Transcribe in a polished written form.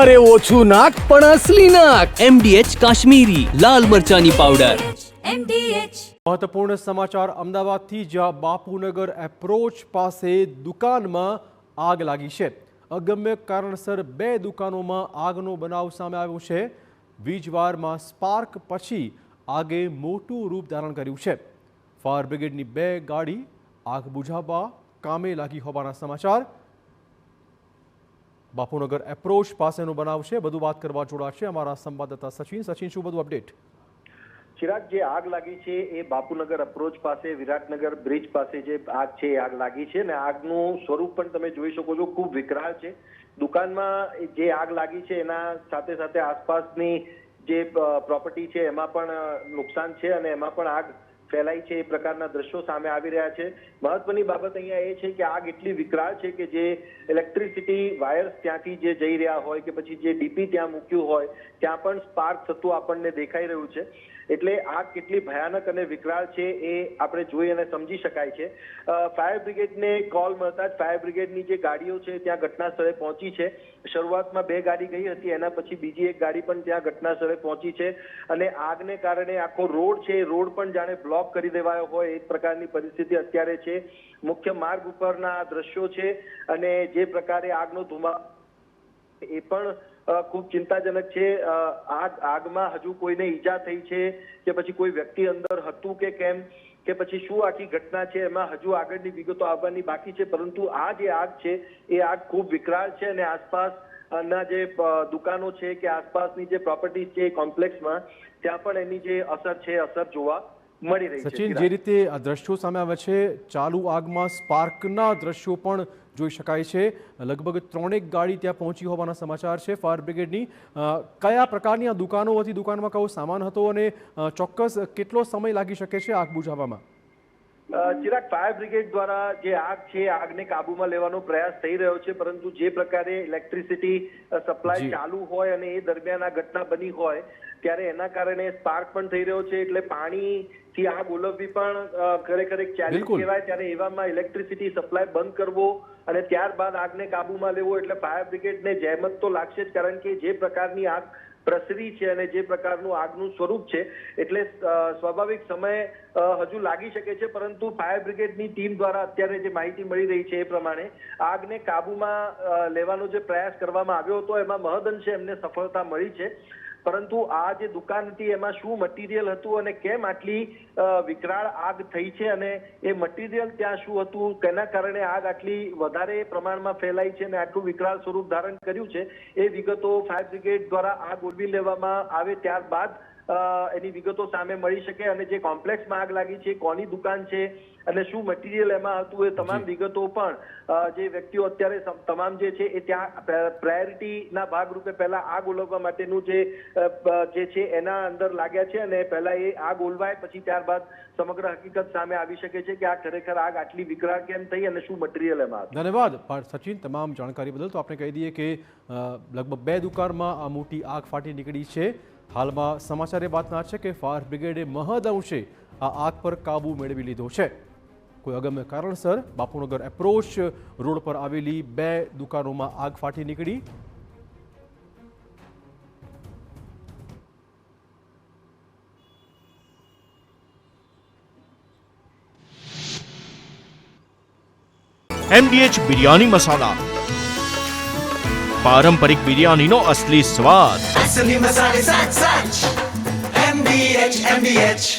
અરે ઓછું નાક પણ અસલી નાક. MDH કાશ્મીરી લાલ મરચાની પાવડર. મહત્વપૂર્ણ સમાચાર અમદાવાદથી, જ્યાં બાપુનગર એપ્રોચ પાસે દુકાનમાં આગ લાગી છે. અગમ્ય કારણસર બે દુકાનોમાં આગનો બનાવ સામે આવ્યો છે. વીજવારમાં સ્પાર્ક પછી આગે મોટું રૂપ ધારણ કર્યું છે. ફાયર બ્રિગેડની બે ગાડી આગ બુઝાવવા કામે લાગી હોવાના સમાચાર. બાપુનગર એપ્રોચ પાસેનો બનાવ છે. વધુ વાત કરવા જોડાશે અમારા સંવાદદાતા સચિન. સચિન, શું બધું અપડેટ? ચિરાગ, જે આગ લાગી છે એ બાપુનગર અપ્રોચ પાસે વિરાટનગર બ્રિજ પાસે જે આગ છે એ આગ લાગી છે અને આગનું સ્વરૂપ પણ તમે જોઈ શકો છો, ખૂબ વિકરાળ છે. દુકાનમાં જે આગ લાગી છે એના સાથે સાથે આસપાસની જે પ્રોપર્ટી છે એમાં પણ નુકસાન છે અને એમાં પણ આગ ફેલાઈ છે. એ પ્રકારના દ્રશ્યો સામે આવી રહ્યા છે. મહત્વની બાબત અહીંયા એ છે કે આગ એટલી વિકરાળ છે કે જે ઇલેક્ટ્રિસિટી વાયર્સ ત્યાંથી જે જઈ રહ્યા હોય કે પછી જે ડીપી ત્યાં મૂક્યું હોય ત્યાં પણ સ્પાર્ક થતું આપણને દેખાઈ રહ્યું છે. એટલે આગ કેટલી ભયાનક અને વિકરાળ છે એ આપણે જોઈ અને સમજી શકાય છે. ફાયર બ્રિગેડને કોલ મળતા જ ફાયર બ્રિગેડની જે ગાડીઓ છે ત્યાં ઘટના સ્થળે પહોંચી છે. શરૂઆતમાં બે ગાડી ગઈ હતી, એના પછી બીજી એક ગાડી પણ ત્યાં ઘટના સ્થળે પહોંચી છે અને આગને કારણે આખો રોડ છે, રોડ પણ જાણે બ્લોક કરી દેવાયો હોય એક પ્રકારની પરિસ્થિતિ અત્યારે છે. મુખ્ય માર્ગ ઉપરના આ દ્રશ્યો છે અને જે પ્રકારે આગનો ધુમાડો એ પણ ખૂબ ચિંતાજનક છે. આગમાં હજુ કોઈને ઈજા થઈ છે કે પછી કોઈ વ્યક્તિ અંદર હતું કે કેમ કે પછી શું આખી ઘટના છે એમાં હજુ આગળની વિગતો આવવાની બાકી છે. પરંતુ આ જે આગ છે એ આગ ખૂબ વિકરાળ છે અને આસપાસ ના જે દુકાનો છે કે આસપાસની જે પ્રોપર્ટી છે કોમ્પ્લેક્સમાં ત્યાં પણ એની જે અસર છે અસર જોવા મળી રહી છે. સચિન, જે રીતે આ દ્રશ્યો સામે આવે છે, ચાલુ આગમાં સ્પાર્કના દ્રશ્યો પણ જોઈ શકાય છે. લગભગ 3 ગાડી ત્યાં પહોંચી હોવાના સમાચાર છે ફાયર બ્રિગેડની. કયા પ્રકારની આ દુકાનો હતી, દુકાનમાં કયો સામાન હતો અને ચોક્કસ કેટલો સમય લાગી શકે છે આગ બુઝાવવામાં? ચિરાગ, ફાયર બ્રિગેડ દ્વારા જે આગ છે આગને કાબુમાં લેવાનો પ્રયાસ થઈ રહ્યો છે, પરંતુ જે પ્રકારે ઇલેક્ટ્રિસિટી સપ્લાય ચાલુ હોય અને એ દરમિયાન આ ઘટના બની હોય ત્યારે એના કારણે સ્પાર્ક પણ થઈ રહ્યો છે. એટલે પાણીથી આગ ઓલવવી પણ ખરેખર એક ચેલેન્જ કહેવાય. ત્યારે એવામાં ઇલેક્ટ્રિસિટી સપ્લાય બંધ કરવો અને ત્યારબાદ આગને કાબુમાં લેવો એટલે ફાયર બ્રિગેડને જહેમત તો લાગશે જ, કારણ કે જે પ્રકારની આગ પ્રસરી છે અને જે પ્રકારનું આગનું સ્વરૂપ છે એટલે સ્વાભાવિક સમય હજુ લાગી શકે છે. પરંતુ ફાયર બ્રિગેડની ટીમ દ્વારા અત્યારે જે માહિતી મળી રહી છે એ પ્રમાણે આગને કાબુમાં લેવાનો જે પ્રયાસ કરવામાં આવ્યો હતો એમાં મહદઅંશે એમને સફળતા મળી છે. પરંતુ આ જે દુકાન હતી એમાં શું મટીરિયલ હતું અને કેમ આટલી વિકરાળ આગ થઈ છે અને એ મટીરિયલ ત્યાં શું હતું, તેના કારણે આગ આટલી વધારે પ્રમાણમાં ફેલાઈ છે અને આટલું વિકરાળ સ્વરૂપ ધારણ કર્યું છે, એ વિગતો ફાયર બ્રિગેડ દ્વારા આગ ઓલવી લેવામાં આવે ત્યારબાદ એની વિગતો સામે મળી શકે. અને જે કોમ્પ્લેક્સમાં આગ લાગી છે, કોની દુકાન છે અને શું મટીરિયલ એમાં હતું, એ તમામ વિગતો પણ જે વ્યક્તિઓ અત્યારે તમામ જે છે એ ત્યાં પ્રાયોરિટીના ભાગરૂપે પહેલા આગ ઓલવવા માટેનું જે છે એના અંદર લાગ્યા છે અને પહેલા એ આગ ઓલવાય પછી ત્યારબાદ સમગ્ર હકીકત સામે આવી શકે છે કે આ ખરેખર આગ આટલી વિકરાળ કેમ થઈ અને શું મટીરિયલ એમાં હતું. ધન્યવાદ સચિન, તમામ જાણકારી બદલ. તો આપણે કહી દઈએ કે લગભગ 2 દુકાનમાં આ મોટી આગ ફાટી નીકળી છે. હાલમાં સમાચાર એ વાતના છે કે ફાયર બ્રિગેડે મહદઅંશે આ આગ પર કાબુ મેળવી લીધો છે. કોઈ અગમ્ય કારણસર બાપુનગર એપ્રોચ રોડ પર આવેલી 2 દુકાનોમાં આગ ફાટી નીકળી. MDH બિરયાની મસાલા, પારંપરિક બિરયાનીનો અસલી સ્વાદ. असली मसाले साच साच MDH